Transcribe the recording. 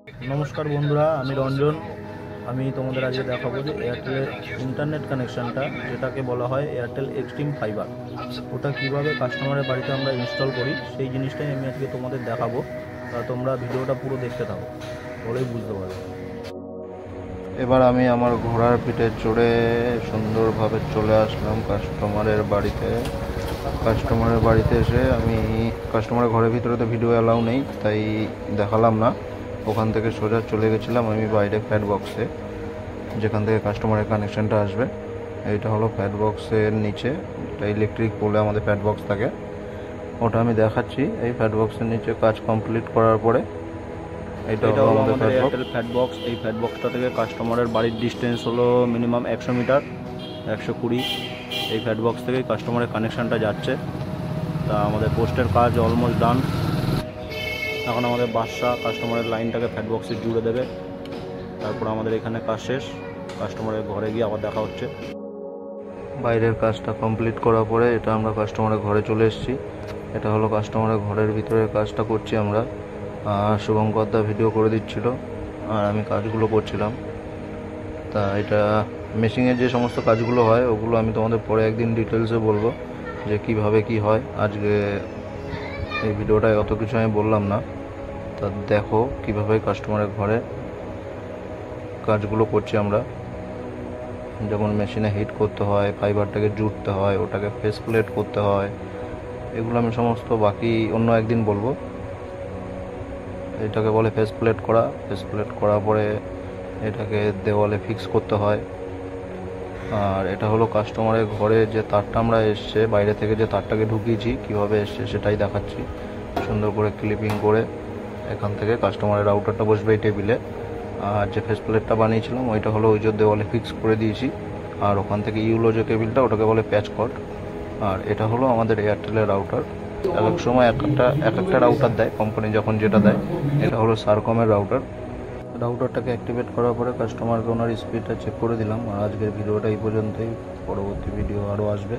নমস্কার বন্ধুরা, আমি রঞ্জন। আমি তোমাদের আজকে দেখাবো যে এয়ারটেলের ইন্টারনেট কানেকশানটা, যেটাকে বলা হয় এয়ারটেল এক্সট্রিম ফাইবার, ওটা কিভাবে কাস্টমারের বাড়িতে আমরা ইনস্টল করি সেই জিনিসটাই আমি আজকে তোমাদের দেখাবো। তোমরা ভিডিওটা পুরো দেখতে থাকো, বলেই বুঝতে পারবে। এবার আমি আমার ঘোড়ার পিঠে চড়ে সুন্দরভাবে চলে আসলাম কাস্টমারের বাড়িতে। কাস্টমারের বাড়িতে এসে আমি কাস্টমারের ঘরের ভিতরে তো ভিডিও অ্যালাউ নেই, তাই দেখালাম না। ওখান থেকে সোজা চলে গেছিলাম আমি বাইরে ফ্যাট বক্সে, যেখান থেকে কাস্টমারের কানেকশানটা আসবে। এইটা হলো ফ্যাট বক্সের নিচে, এটা ইলেকট্রিক পোলে আমাদের ফ্যাট বক্স থাকে, ওটা আমি দেখাচ্ছি। এই ফ্যাট বক্সের নিচে কাজ কমপ্লিট করার পরে এটা হলো আমাদের এয়ারটেল ফ্যাট বক্স। এই ফ্যাট বক্সটা থেকে কাস্টমারের বাড়ির ডিস্টেন্স হলো মিনিমাম 100 মিটার, 120। এই ফ্যাট বক্স থেকেই কাস্টমারের কানেকশানটা যাচ্ছে। তা আমাদের পোস্টের কাজ অলমোস্ট ডান। এখন আমাদের বাদশা কাস্টমারের লাইনটাকে ফ্যাট বক্সে জুড়ে দেবে, তারপর আমাদের এখানে কাজ শেষ। কাস্টমারের ঘরে গিয়ে আবার দেখা হচ্ছে। বাইরের কাজটা কমপ্লিট করার পরে এটা আমরা কাস্টমারের ঘরে চলে এসেছি। এটা হলো কাস্টমারের ঘরের ভিতরে কাজটা করছি আমরা। শুভঙ্কর দা ভিডিও করে দিচ্ছিল আর আমি কাজগুলো করছিলাম। তা এটা মেশিনের যে সমস্ত কাজগুলো হয় ওগুলো আমি তোমাদের পরে একদিন ডিটেলসে বলবো যে কিভাবে কি হয়। আজকে এই ভিডিওটায় অত কিছু আমি বললাম না। তা দেখো কিভাবে কাস্টমারের ঘরে কাজগুলো করছি আমরা। যেমন মেশিনে হিট করতে হয়, ফাইবারটাকে জুড়তে হয়, ওটাকে ফেস প্লেট করতে হয়, এগুলো আমি সমস্ত বাকি অন্য একদিন বলবো। এটাকে বলে ফেস প্লেট করা। ফেস প্লেট করার পরে এটাকে দেওয়ালে ফিক্স করতে হয়। আর এটা হলো কাস্টমারের ঘরে যে তারটা আমরা এসছে বাইরে থেকে, যে তারটাকে ঢুকিয়েছি কীভাবে এসছে সেটাই দেখাচ্ছি। সুন্দর করে ক্লিপিং করে এখান থেকে কাস্টমারের রাউটারটা বসবে এই টেবিলে। আর যে ফেস প্লেটটা বানিয়েছিলাম ওইটা হলো ওই যে দেওয়ালে ফিক্স করে দিয়েছি। আর ওখান থেকে ইউলো যে কেবিলটা ওটাকে বলে প্যাচ কর্ড। আর এটা হলো আমাদের এয়ারটেলের রাউটার। এক এক সময় এক একটা রাউটার দেয় কোম্পানি, যখন যেটা দেয়। এটা হলো সারকমের রাউটার। রাউটারটাকে অ্যাক্টিভেট করার পরে কাস্টমারকে ওনার স্পিডটা চেক করে দিলাম। আর আজকের ভিডিওটা এই পর্যন্তই, পরবর্তী ভিডিও আরও আসবে।